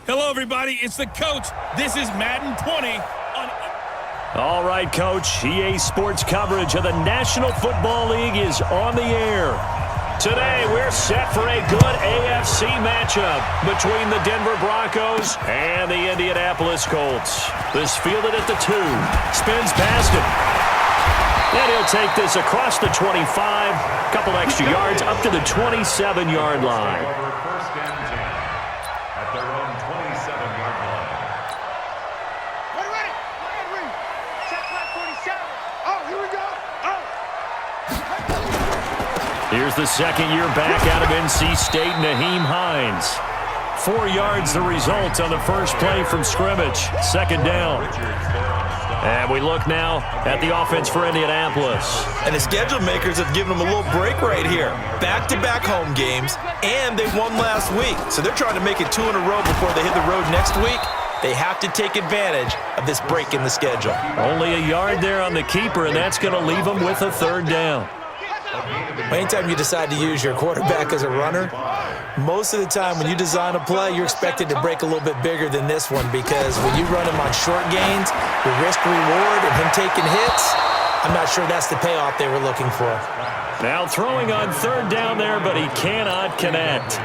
Hello, everybody. It's the coach. This is Madden 20. All right, Coach. EA Sports coverage of the National Football League is on the air. Today, we're set for a good AFC matchup between the Denver Broncos and the Indianapolis Colts. This fielded at the 2. Spins past him. And he'll take this across the 25. Couple extra yards up to the 27-yard line. First down 10 at their own 27-yard line. We're ready. Set flat 47. Oh, here we go. Oh. Here's the second-year back out of NC State, Nyheim Hines. 4 yards the result on the first play from scrimmage. Second down. And we look now at the offense for Indianapolis. And the schedule makers have given them a little break right here. Back-to-back home games, and they won last week. So they're trying to make it 2 in a row before they hit the road next week. They have to take advantage of this break in the schedule. Only a yard there on the keeper, and that's going to leave them with a third down. Anytime you decide to use your quarterback as a runner, most of the time when you design a play, you're expected to break a little bit bigger than this one, because when you run him on short gains, the risk-reward and him taking hits, I'm not sure that's the payoff they were looking for. Now throwing on third down there, but he cannot connect.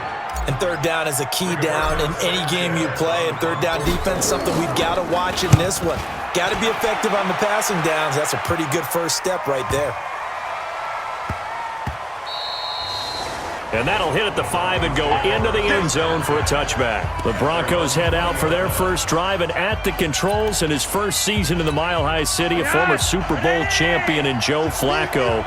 And third down is a key down in any game you play, and third down defense, something we've got to watch in this one. Got to be effective on the passing downs. That's a pretty good first step right there. And that'll hit at the 5 and go into the end zone for a touchback. The Broncos head out for their first drive, and at the controls in his first season in the Mile High City, a former Super Bowl champion in Joe Flacco.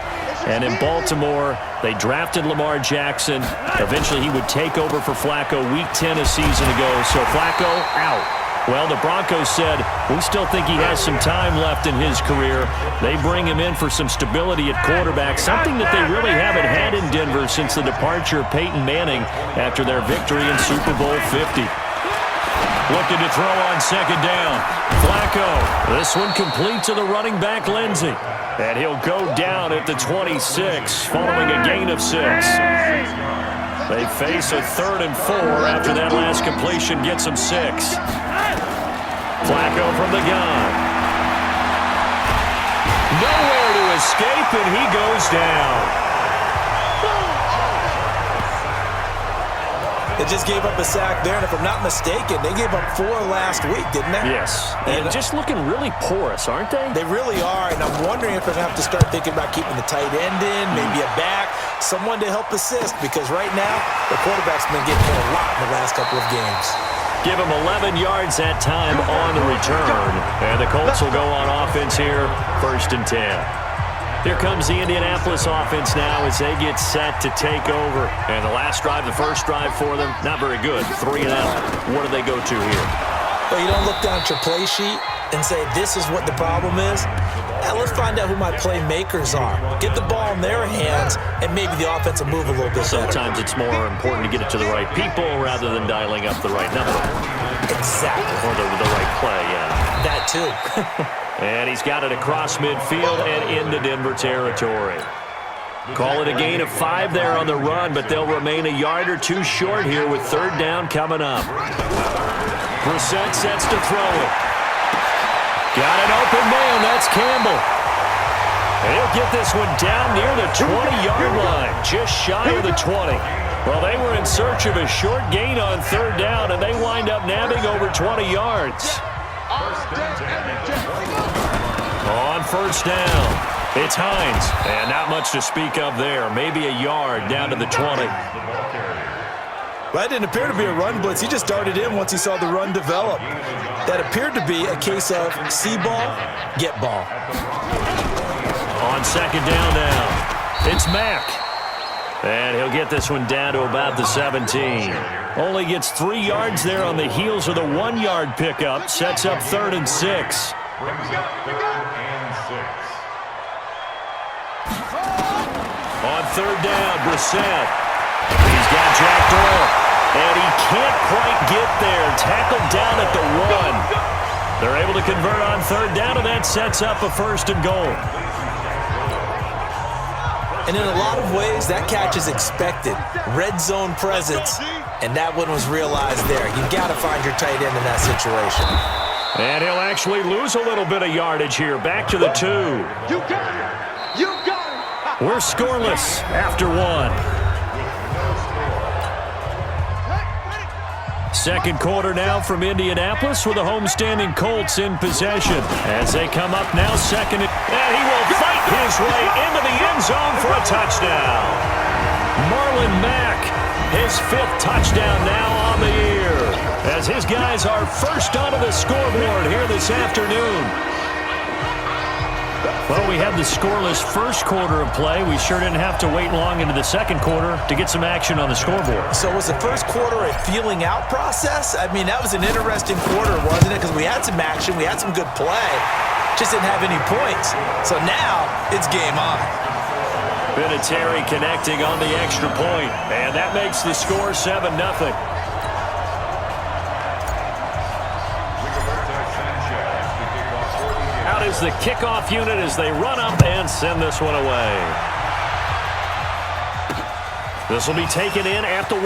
And in Baltimore, they drafted Lamar Jackson. Eventually, he would take over for Flacco week 10 a season ago. So Flacco out. Well, the Broncos said, we still think he has some time left in his career. They bring him in for some stability at quarterback, something that they really haven't had in Denver since the departure of Peyton Manning after their victory in Super Bowl 50. Looking to throw on second down. Flacco. This one complete to the running back, Lindsey. And he'll go down at the 26 following a gain of 6. They face a 3rd and 4 after that last completion gets them 6. Flacco from the gun. Nowhere to escape, and he goes down. They just gave up a sack there, and if I'm not mistaken, they gave up 4 last week, didn't they? Yes, and just looking really porous, aren't they? They really are, and I'm wondering if they're going to have to start thinking about keeping the tight end in, maybe a back, someone to help assist, because right now, the quarterback's been getting hit a lot in the last couple of games. Give him 11 yards that time on the return, and the Colts will go on offense here, 1st and 10. Here comes the Indianapolis offense now as they get set to take over. And the last drive, the first drive for them, not very good. 3 and out. What do they go to here? Well, you don't look down at your play sheet and say, this is what the problem is. Now, let's find out who my playmakers are. Get the ball in their hands, and maybe the offense will move a little bit better. Sometimes it's more important to get it to the right people rather than dialing up the right number. Exactly. Or the right play, yeah. That too. And he's got it across midfield and into Denver territory. Call it a gain of 5 there on the run, but they'll remain a yard or 2 short here with third down coming up. Brissett sets to throw it. Got an open man. That's Campbell. And he'll get this one down near the 20-yard line, just shy of the 20. Well, they were in search of a short gain on third down, and they wind up nabbing over 20 yards. On first down, it's Hines, and not much to speak of there. Maybe a yard down to the 20. Well, that didn't appear to be a run blitz. He just darted in once he saw the run develop. That appeared to be a case of see ball, get ball. On second down now, it's Mack. And he'll get this one down to about the 17. Only gets 3 yards there on the heels of the 1-yard pickup. Sets up 3rd and 6. Brings up 3rd and 6. On third down, Brissett. He's got Jack Doyle. And he can't quite get there. Tackled down at the 1. They're able to convert on third down, and that sets up a 1st and goal. And in a lot of ways, that catch is expected. Red zone presence. and that one was realized there. You've got to find your tight end in that situation. And he'll actually lose a little bit of yardage here. Back to the 2. You got it. You got it. We're scoreless after 1. Second quarter now from Indianapolis with the homestanding Colts in possession. As they come up now, second, and he will fight his way into the end zone for a touchdown. Marlon Mack, his 5th touchdown now on the year, as his guys are first onto the scoreboard here this afternoon. Well, we had the scoreless first quarter of play. We sure didn't have to wait long into the second quarter to get some action on the scoreboard. So was the first quarter a feeling out process? I mean, that was an interesting quarter, wasn't it? Because we had some action, we had some good play, just didn't have any points. So now it's game on. Vinatieri connecting on the extra point, and that makes the score 7-0. Out is the kickoff unit as they run up and send this one away. This will be taken in at the 1.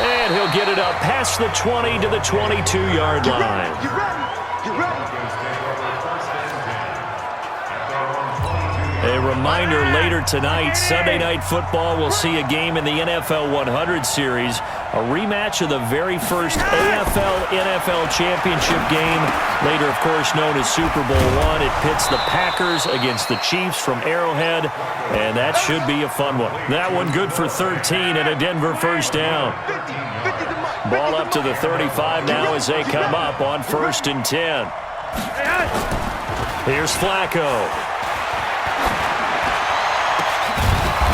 And he'll get it up past the 20 to the 22-yard line. You ready? You ready? A reminder later tonight, Sunday Night Football will see a game in the NFL 100 series, a rematch of the very first AFL-NFL championship game, later, of course, known as Super Bowl I. It pits the Packers against the Chiefs from Arrowhead, and that should be a fun one. That one good for 13 and a Denver first down. Ball up to the 35 now as they come up on 1st and 10. Here's Flacco.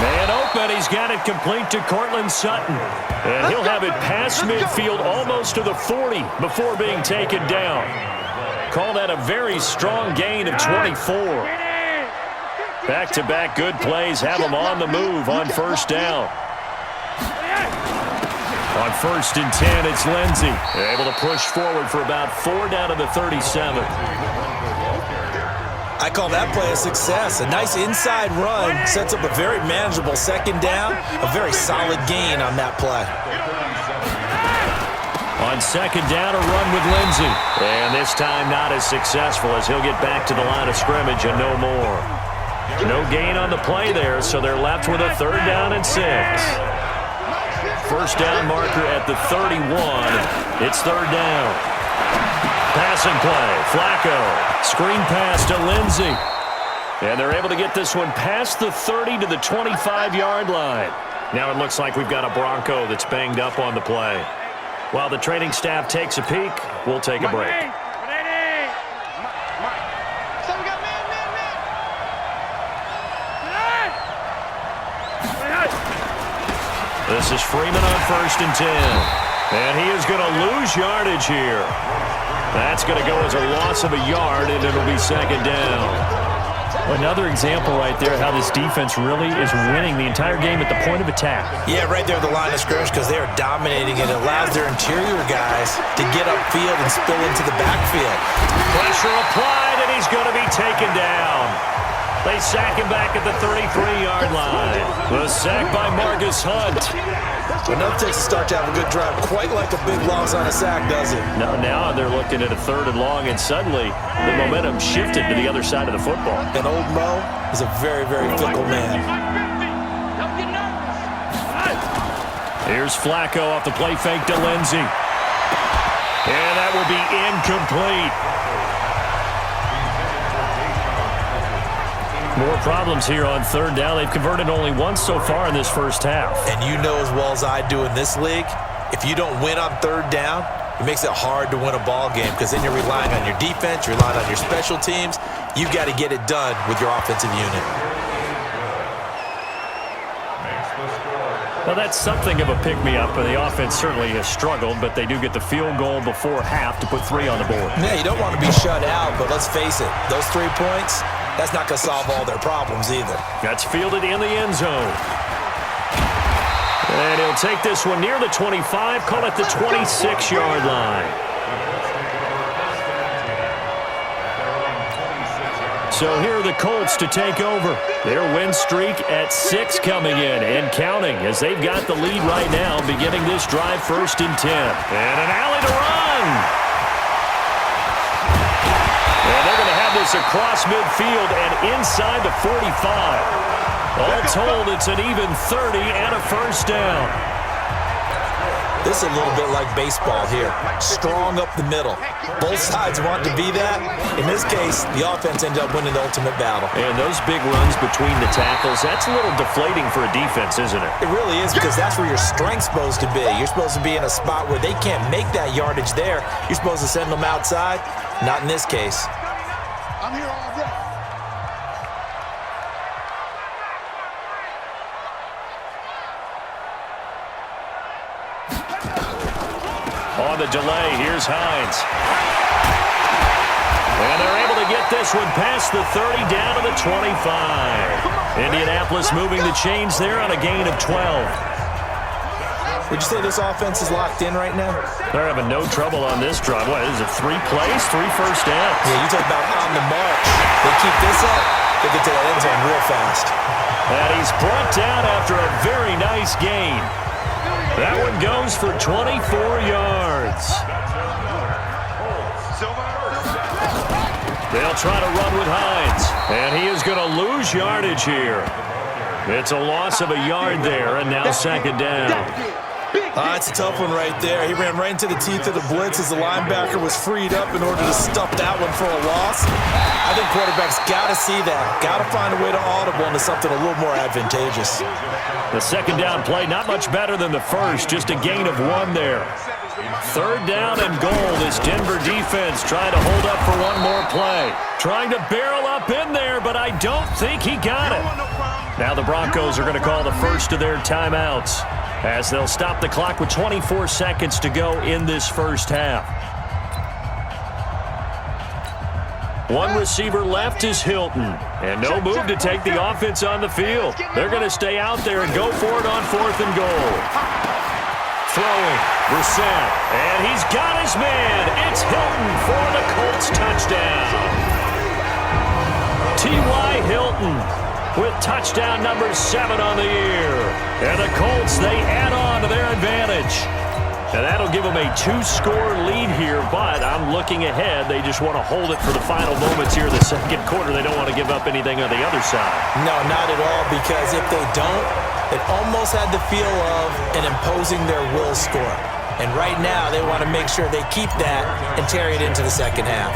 Man open, he's got it complete to Cortland Sutton. And he'll have it past midfield almost to the 40 before being taken down. Call that a very strong gain of 24. Back-to-back good plays have him on the move on 1st down. On 1st and 10, it's Lindsey. Able to push forward for about 4 down to the 37. I call that play a success. A nice inside run sets up a very manageable 2nd down. A very solid gain on that play. On 2nd down, a run with Lindsey. And this time not as successful as he'll get back to the line of scrimmage and no more. No gain on the play there, so they're left with a 3rd down and 6. First down marker at the 31. It's 3rd down. Passing play, Flacco, screen pass to Lindsey. And they're able to get this one past the 30 to the 25-yard line. Now it looks like we've got a Bronco that's banged up on the play. While the training staff takes a peek, we'll take a break. This is Freeman on 1st and 10. And he is going to lose yardage here. That's going to go as a loss of a yard, and it'll be 2nd down. Another example right there how this defense really is winning the entire game at the point of attack. Yeah, right there at the line of scrimmage because they are dominating. It allows their interior guys to get upfield and spill into the backfield. Pressure applied, and he's going to be taken down. They sack him back at the 33-yard line. The sack by Marcus Hunt. Enough takes to start to have a good drive. Quite like a big loss on a sack, does it? Now they're looking at a 3rd and long, and suddenly the momentum shifted to the other side of the football. And old Mo is a very, very fickle man. Here's Flacco off the play fake to Lindsey. And that will be incomplete. More problems here on 3rd down. They've converted only once so far in this first half. And you know as well as I do in this league, if you don't win on 3rd down, it makes it hard to win a ball game because then you're relying on your defense, you're relying on your special teams. You've got to get it done with your offensive unit. Well, that's something of a pick-me-up, and the offense certainly has struggled, but they do get the field goal before half to put 3 on the board. Yeah, you don't want to be shut out, but let's face it, those 3 points, that's not going to solve all their problems either. That's fielded in the end zone. And he'll take this one near the 25, call it the 26-yard line. So here are the Colts to take over. Their win streak at 6 coming in and counting as they've got the lead right now, beginning this drive 1st and 10. And an alley to run. And they're going to have this across midfield and inside the 45. All told, it's an even 30 and a first down. This is a little bit like baseball here. Strong up the middle. Both sides want to be that. In this case, the offense ended up winning the ultimate battle. And those big runs between the tackles, that's a little deflating for a defense, isn't it? It really is, because that's where your strength's supposed to be. You're supposed to be in a spot where they can't make that yardage there. You're supposed to send them outside. Not in this case. I'm here already. On the delay, here's Hines. And they're able to get this one past the 30 down to the 25. Indianapolis moving the chains there on a gain of 12. Would you say this offense is locked in right now? They're having no trouble on this drive. What, is it 3 plays, 3 first downs? Yeah, you talk about on the march. They keep this up, they get to that end zone real fast. And he's brought down after a very nice gain. That one goes for 24 yards. They'll try to run with Hines, and he is going to lose yardage here. It's a loss of a yard there, and now 2nd down. It's a tough one right there. He ran right into the teeth of the blitz as the linebacker was freed up in order to stuff that one for a loss. I think quarterbacks got to see that. Got to find a way to audible into something a little more advantageous. The 2nd down play, not much better than the first, just a gain of 1 there. 3rd down and goal. This Denver defense trying to hold up for one more play. Trying to barrel up in there, but I don't think he got it. Now the Broncos are going to call the first of their timeouts as they'll stop the clock with 24 seconds to go in this first half. One receiver left is Hilton, and no move to take the offense on the field. They're going to stay out there and go for it on 4th and goal. Throwing, Brissett, and he's got his man. It's Hilton for the Colts touchdown. T.Y. Hilton with touchdown number 7 on the year. And the Colts, they add on to their advantage. And that'll give them a 2-score lead here, but I'm looking ahead. They just want to hold it for the final moments here in the 2nd quarter. They don't want to give up anything on the other side. No, not at all, because if they don't, it almost had the feel of an imposing their will score. And right now, they want to make sure they keep that and carry it into the 2nd half.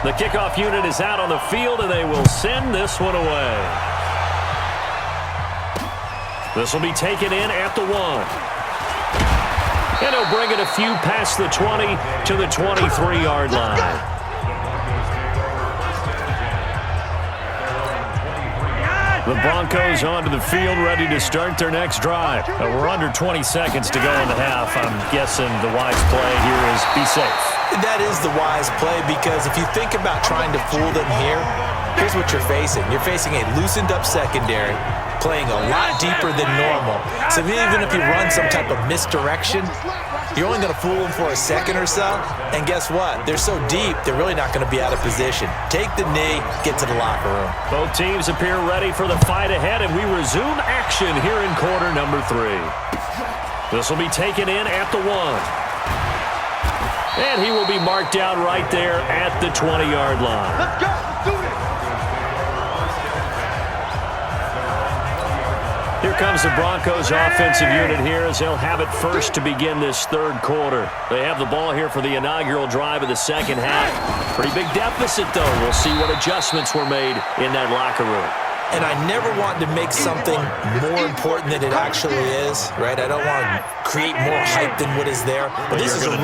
The kickoff unit is out on the field, and they will send this one away. This will be taken in at the 1. And he'll bring it a few past the 20 to the 23-yard line. The Broncos onto the field, ready to start their next drive. We're under 20 seconds to go in the half. I'm guessing the wise play here is be safe. That is the wise play, because if you think about trying to fool them here, here's what you're facing. You're facing a loosened-up secondary, playing a lot deeper than normal. So even if you run some type of misdirection, you're only going to fool them for a second or so. And guess what? They're so deep, they're really not going to be out of position. Take the knee, get to the locker room. Both teams appear ready for the fight ahead, and we resume action here in quarter number 3. This will be taken in at the 1. And he will be marked down right there at the 20-yard line. Let's go. Let's do this. Here comes the Broncos offensive unit here as they'll have it first to begin this 3rd quarter. They have the ball here for the inaugural drive of the 2nd half. Pretty big deficit, though. We'll see what adjustments were made in that locker room. And I never want to make something more important than it actually is, right? I don't want to create more hype than what is there. But this is I'm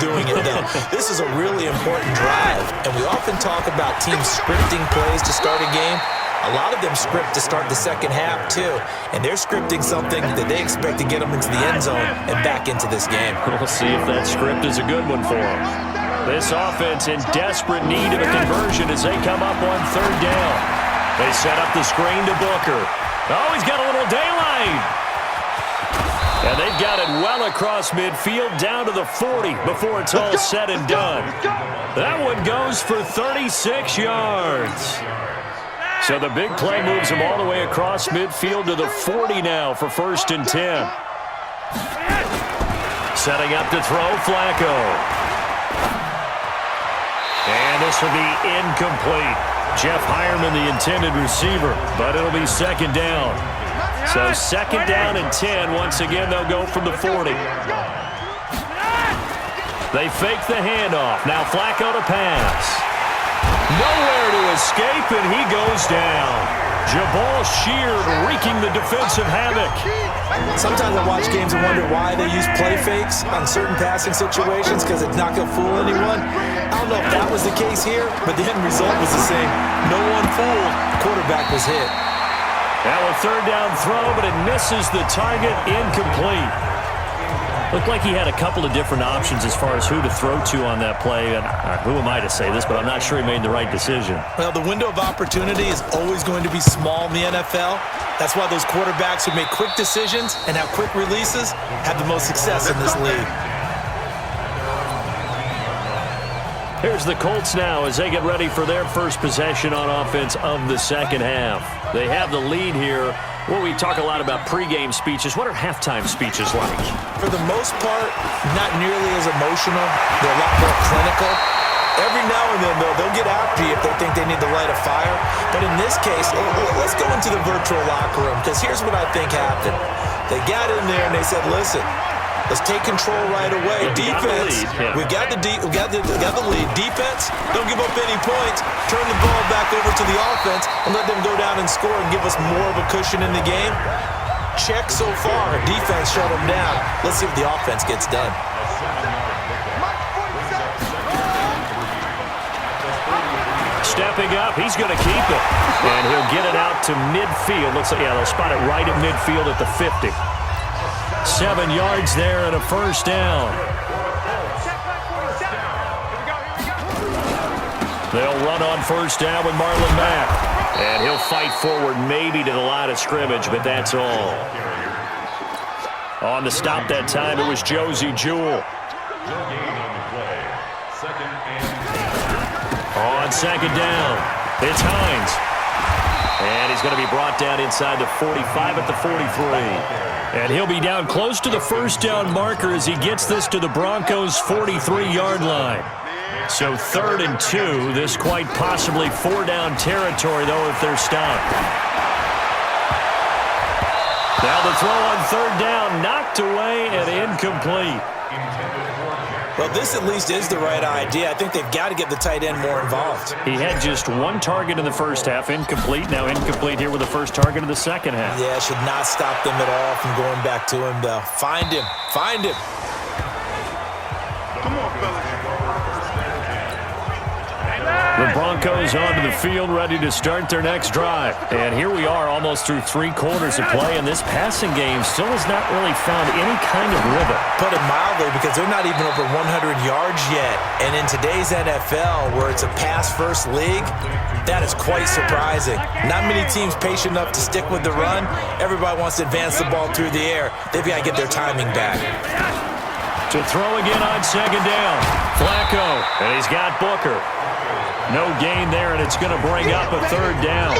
doing it, though. This is a really important drive. And we often talk about teams scripting plays to start a game. A lot of them script to start the 2nd half, too. And they're scripting something that they expect to get them into the end zone and back into this game. We'll see if that script is a good one for them. This offense in desperate need of a conversion as they come up on 3rd down. They set up the screen to Booker. Oh, he's got a little daylight. And they've got it well across midfield down to the 40 before it's all said and done. That one goes for 36 yards. So the big play moves him all the way across midfield to the 40 now for 1st and 10. Setting up to throw, Flacco. And this will be incomplete. Jeff Hireman, the intended receiver, but it'll be 2nd down. So 2nd down and 10. Once again, they'll go from the 40. They fake the handoff. Now Flacco to pass. Nowhere to escape, and he goes down. Jabal Sheard wreaking the defensive havoc. Sometimes I watch games and wonder why they use play fakes on certain passing situations, because it's not going to fool anyone. I don't know if that was the case here, but the end result was the same. No one fooled. Quarterback was hit. Now a 3rd down throw, but it misses the target, incomplete. Looked like he had a couple of different options as far as who to throw to on that play. And who am I to say this, but I'm not sure he made the right decision. Well, the window of opportunity is always going to be small in the NFL. That's why those quarterbacks who make quick decisions and have quick releases have the most success in this league. Here's the Colts now as they get ready for their first possession on offense of the 2nd half. They have the lead here. Well, we talk a lot about pregame speeches. What are halftime speeches like? For the most part, not nearly as emotional. They're a lot more clinical. Every now and then, though, they'll get after you if they think they need to light a fire. But in this case, let's go into the virtual locker room, because here's what I think happened. They got in there and they said, listen, let's take control right away. Defense, we got the lead. Defense, don't give up any points. Turn the ball back over to the offense and let them go down and score and give us more of a cushion in the game. Check so far. Defense shut them down. Let's see if the offense gets done. Stepping up, he's going to keep it. And he'll get it out to midfield. Looks like, yeah, they'll spot it right at midfield at the 50. 7 yards there and a 1st down. They'll run on 1st down with Marlon Mack. And he'll fight forward maybe to the line of scrimmage, but that's all. On the stop that time, it was Josie Jewell. On 2nd down, it's Hines. And he's going to be brought down inside the 45 at the 43. And he'll be down close to the 1st down marker as he gets this to the Broncos' 43-yard line. So 3rd and 2. This quite possibly 4-down territory, though, if they're stopped. Now the throw on 3rd down, knocked away and incomplete. Well, this at least is the right idea. I think they've got to get the tight end more involved. He had just 1 target in the 1st half, incomplete. Now incomplete here with the 1st target of the 2nd half. Yeah, should not stop them at all from going back to him, though. Find him. Find him. Come on, fellas. The Broncos onto the field, ready to start their next drive. And here we are, almost through 3 quarters of play, and this passing game still has not really found any kind of rhythm. Put it mildly, because they're not even over 100 yards yet. And in today's NFL, where it's a pass-first league, that is quite surprising. Not many teams patient enough to stick with the run. Everybody wants to advance the ball through the air. They've got to get their timing back. To throw again on 2nd down. Flacco, and he's got Booker. No gain there, and it's going to bring up a 3rd down.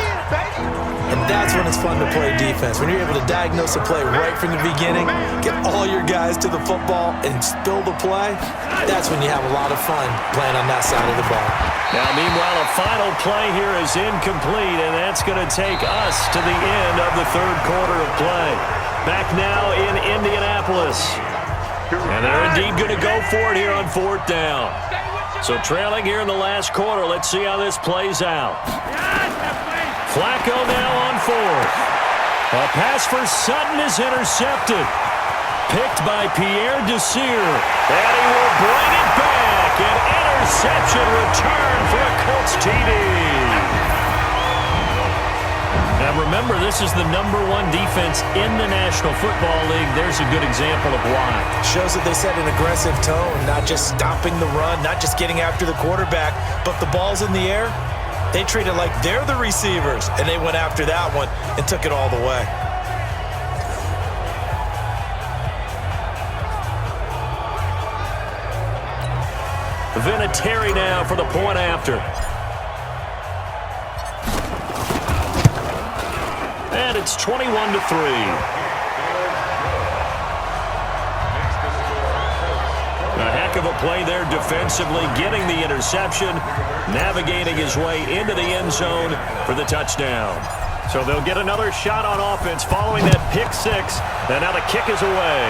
And that's when it's fun to play defense. When you're able to diagnose a play right from the beginning, get all your guys to the football, and spill the play, that's when you have a lot of fun playing on that side of the ball. Now, meanwhile, a final play here is incomplete, and that's going to take us to the end of the 3rd quarter of play. Back now in Indianapolis. And they're indeed going to go for it here on 4th down. So trailing here in the last quarter. Let's see how this plays out. Flacco now on 4th. A pass for Sutton is intercepted. Picked by Pierre Desir. And he will bring it back. An interception return for a Colts TD. Now remember, this is the #1 defense in the National Football League. There's a good example of why. Shows that they set an aggressive tone, not just stopping the run, not just getting after the quarterback, but the ball's in the air. They treat it like they're the receivers, and they went after that one and took it all the way. Vinatieri now for the point after. And it's 21-3. A heck of a play there defensively, getting the interception, navigating his way into the end zone for the touchdown. So they'll get another shot on offense following that pick six, and now the kick is away.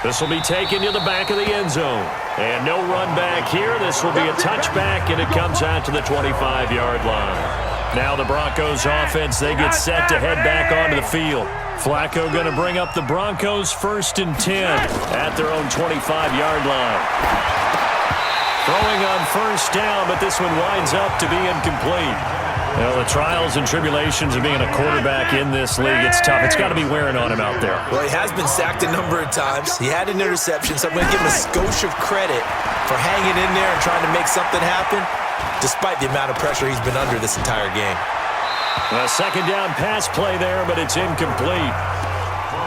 This will be taken to the back of the end zone. And no run back here. This will be a touchback, and it comes out to the 25-yard line. Now the Broncos offense, they get set to head back onto the field. Flacco going to bring up the Broncos 1st and 10 at their own 25-yard line. Throwing on 1st down, but this one winds up to be incomplete. Well, the trials and tribulations of being a quarterback in this league, it's tough. It's got to be wearing on him out there. Well, he has been sacked a number of times. He had an interception, so I'm going to give him a skosh of credit for hanging in there and trying to make something happen, despite the amount of pressure he's been under this entire game. A 2nd down pass play there, but it's incomplete.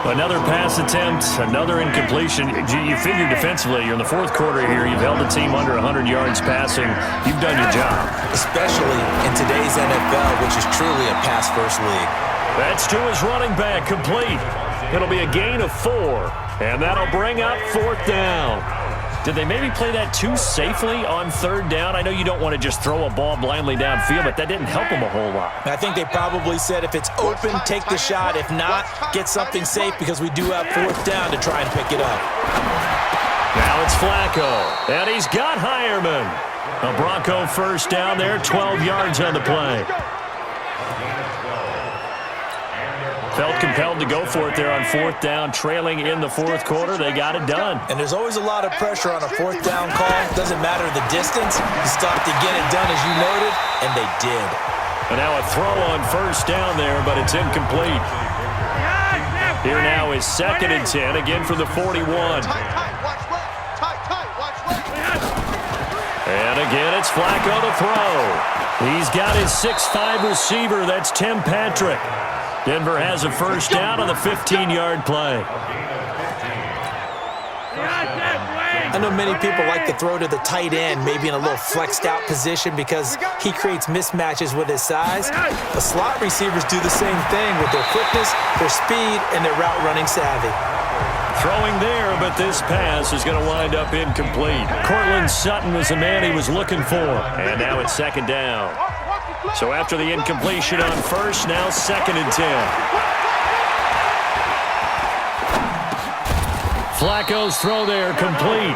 Another pass attempt, another incompletion. You figure defensively, you're in the 4th quarter here. You've held the team under 100 yards passing. You've done your job. Especially in today's NFL, which is truly a pass-first league. That's to his running back, complete. It'll be a gain of 4, and that'll bring up 4th down. Did they maybe play that too safely on 3rd down? I know you don't want to just throw a ball blindly downfield, but that didn't help them a whole lot. I think they probably said if it's open, take the shot. If not, get something safe because we do have 4th down to try and pick it up. Now it's Flacco, and he's got Hireman. A Bronco 1st down there, 12 yards on the play. Felt compelled to go for it there on 4th down, trailing in the 4th quarter. They got it done. And there's always a lot of pressure on a 4th down call. Doesn't matter the distance. You stop to get it done, as you noted, and they did. And now a throw on 1st down there, but it's incomplete. Here now is 2nd and 10, again for the 41. And again, it's Flacco to throw. He's got his 6'5" receiver. That's Tim Patrick. Denver has a 1st down on the 15-yard play. I know many people like to throw to the tight end, maybe in a little flexed out position because he creates mismatches with his size. The slot receivers do the same thing with their quickness, their speed, and their route running savvy. Throwing there, but this pass is going to wind up incomplete. Cortland Sutton was the man he was looking for. And now it's 2nd down. So after the incompletion on 1st, now 2nd and 10. Flacco's throw there, complete.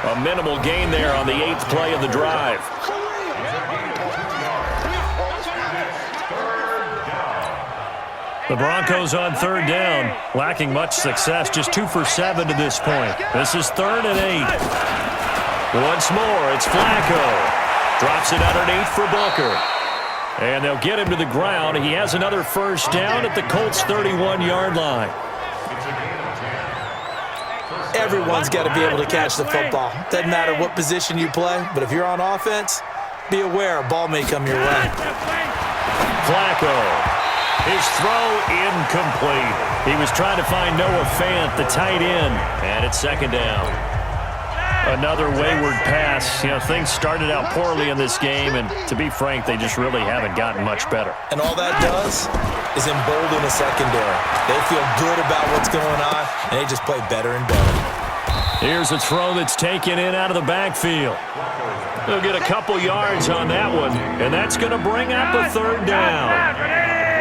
A minimal gain there on the 8th play of the drive. The Broncos on 3rd down, lacking much success, just 2 for 7 to this point. This is 3rd and 8. Once more, it's Flacco. Drops it underneath for Booker. And they'll get him to the ground. He has another 1st down at the Colts' 31-yard line. Everyone's got to be able to catch the football. Doesn't matter what position you play, but if you're on offense, be aware a ball may come your way. Flacco. His throw incomplete. He was trying to find Noah Fant, the tight end, and it's 2nd down. Another wayward pass. You know, things started out poorly in this game, and to be frank, they just really haven't gotten much better. And all that does is embolden a secondary. They feel good about what's going on, and they just play better and better. Here's a throw that's taken in out of the backfield. They'll get a couple yards on that one, and that's going to bring up a 3rd down.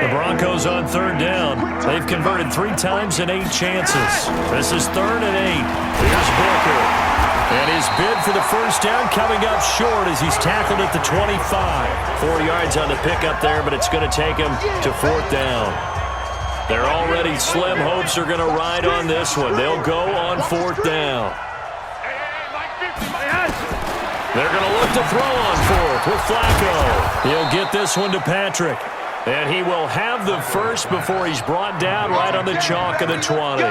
The Broncos on 3rd down. They've converted 3 times in 8 chances. This is 3rd and 8. Here's Booker. And his bid for the 1st down coming up short as he's tackled at the 25. 4 yards on the pickup there, but it's going to take him to 4th down. Their already slim hopes are going to ride on this one. They'll go on 4th down. They're going to look to throw on 4th with Flacco. He'll get this one to Patrick. And he will have the first before he's brought down right on the chalk of the 20.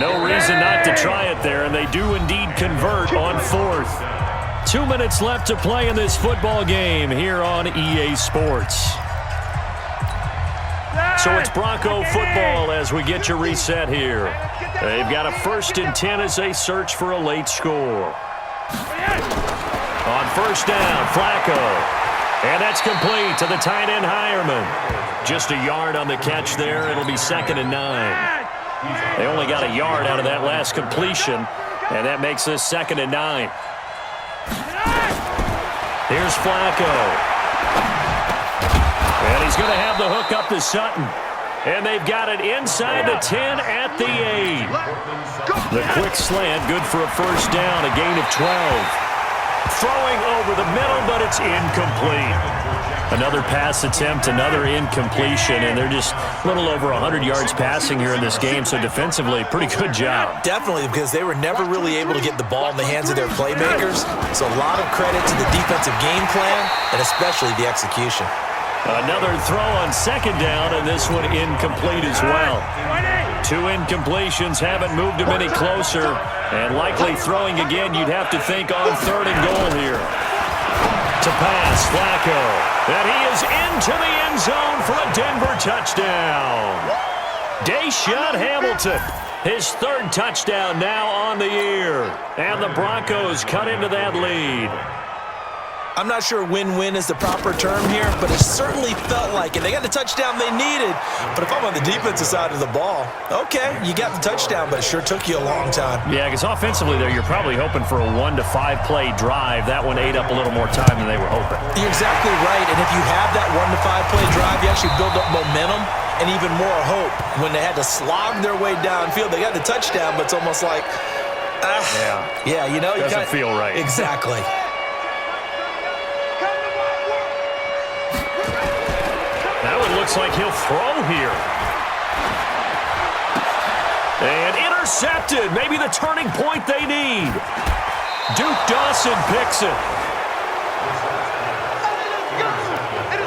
No reason not to try it there, and they do indeed convert on 4th. 2 minutes left to play in this football game here on EA Sports. So it's Bronco football as we get your reset here. They've got a 1st and 10 as they search for a late score. On first down, Flacco. And that's complete to the tight end, Hireman. Just a yard on the catch there. It'll be 2nd and 9. They only got a yard out of that last completion, and that makes this 2nd and 9. Here's Flacco. And he's going to have the hook up to Sutton. And they've got it inside the 10 at the 8. The quick slant, good for a first down, a gain of 12. Throwing over the middle, but it's incomplete. Another pass attempt, another incompletion, and they're just a little over 100 yards passing here in this game, so defensively, pretty good job. Definitely, because they were never really able to get the ball in the hands of their playmakers, so a lot of credit to the defensive game plan, and especially the execution. Another throw on 2nd down, and this one incomplete as well. 2 incompletions haven't moved him any closer, and likely throwing again, you'd have to think on 3rd and goal here. To pass, Flacco, and he is into the end zone for a Denver touchdown. Deshaun Hamilton, his 3rd touchdown now on the year, and the Broncos cut into that lead. I'm not sure win-win is the proper term here, but it certainly felt like it. They got the touchdown they needed, but if I'm on the defensive side of the ball, okay, you got the touchdown, but it sure took you a long time. Yeah, because offensively there, you're probably hoping for a 1 to 5 play drive. That one ate up a little more time than they were hoping. You're exactly right, and if you have that 1 to 5 play drive, you actually build up momentum and even more hope. When they had to slog their way downfield, they got the touchdown, but it's almost like, yeah, you know. Doesn't feel right. Exactly. Looks like he'll throw here. And intercepted. Maybe the turning point they need. Duke Dawson picks it.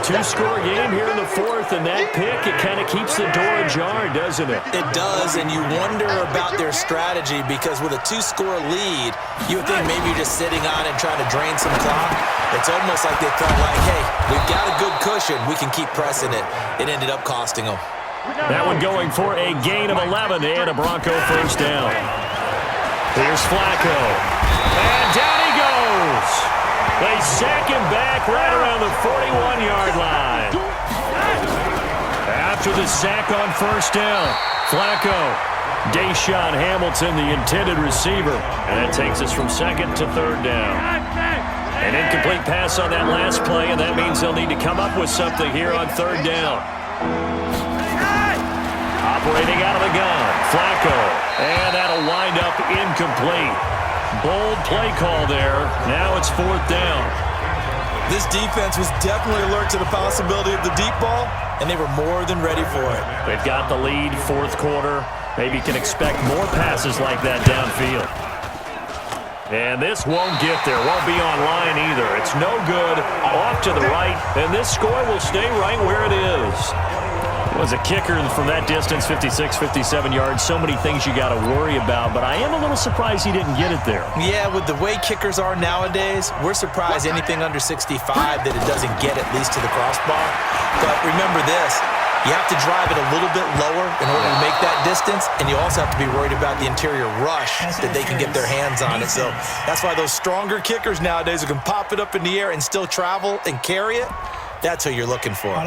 2-score game here in the 4th, and that pick, it kind of keeps the door ajar, doesn't it? It does, and you wonder about their strategy because with a 2-score lead, you would think maybe you're just sitting on it trying to drain some clock. It's almost like they felt like, hey, we've got a good cushion. We can keep pressing it. It ended up costing them. That one going for a gain of 11 and a Bronco first down. Here's Flacco. And down he goes. They sack him back right around the 41-yard line. After the sack on first down, Flacco, Deshaun Hamilton, the intended receiver. And that takes us from 2nd to 3rd down. An incomplete pass on that last play, and that means they'll need to come up with something here on 3rd down. Operating out of the gun, Flacco, and that'll wind up incomplete. Bold play call there. Now it's 4th down. This defense was definitely alert to the possibility of the deep ball, and they were more than ready for it. They've got the lead, 4th quarter. Maybe you can expect more passes like that downfield. And this won't get there, won't be on line either. It's no good, off to the right, and this score will stay right where it is. It was a kicker from that distance, 56, 57 yards. So many things you got to worry about, but I am a little surprised he didn't get it there. Yeah, with the way kickers are nowadays, we're surprised anything under 65 that it doesn't get at least to the crossbar. But remember this. You have to drive it a little bit lower in order to make that distance, and you also have to be worried about the interior rush that they can get their hands on it. So that's why those stronger kickers nowadays who can pop it up in the air and still travel and carry it, that's who you're looking for.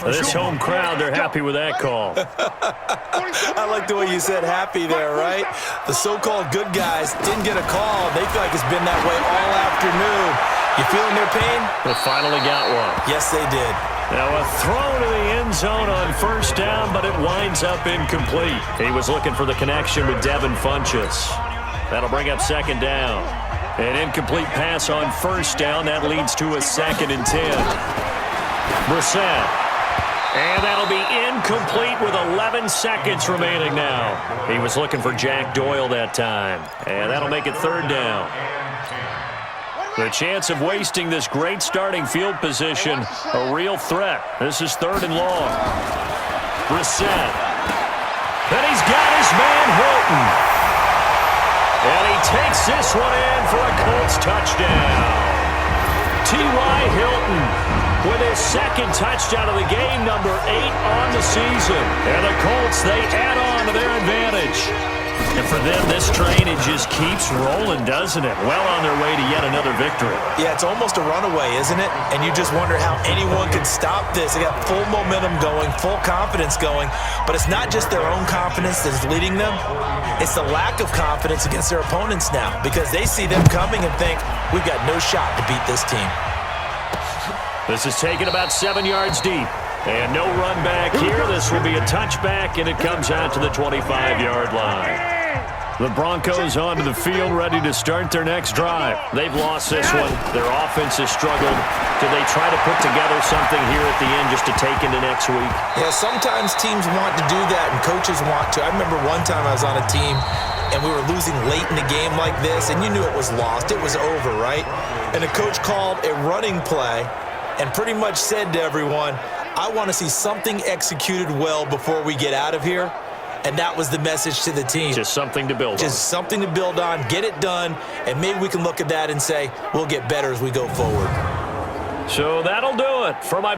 This home crowd, they're happy with that call. I like the way you said happy there, right? The so-called good guys didn't get a call. They feel like it's been that way all afternoon. You feeling their pain? They finally got one. Yes, they did. Now a throw to the end zone on first down, but it winds up incomplete. He was looking for the connection with Devin Funchess. That'll bring up 2nd down. An incomplete pass on first down. That leads to a 2nd and 10. Brissett. And that'll be incomplete with 11 seconds remaining now. He was looking for Jack Doyle that time. And that'll make it 3rd down. The chance of wasting this great starting field position, a real threat. This is 3rd and long. Brissett. And he's got his man Hilton. And he takes this one in for a Colts touchdown. T.Y. Hilton with his 2nd touchdown of the game, number 8 on the season. And the Colts, they add on to their advantage. And for them, this train, it just keeps rolling, doesn't it? Well on their way to yet another victory. Yeah, it's almost a runaway, isn't it? And you just wonder how anyone could stop this. They got full momentum going, full confidence going. But it's not just their own confidence that's leading them. It's the lack of confidence against their opponents now because they see them coming and think, we've got no shot to beat this team. This is taken about 7 yards deep. And no run back here. This will be a touchback, and it comes out to the 25-yard line. The Broncos onto the field, ready to start their next drive. They've lost this one. Their offense has struggled. Do they try to put together something here at the end just to take into next week? Yeah, sometimes teams want to do that, and coaches want to. I remember one time I was on a team, and we were losing late in the game like this, and you knew it was lost. It was over, right? And the coach called a running play and pretty much said to everyone, I want to see something executed well before we get out of here. And that was the message to the team. Just something to build on. Just something to build on, get it done, and maybe we can look at that and say, we'll get better as we go forward. So that'll do it for my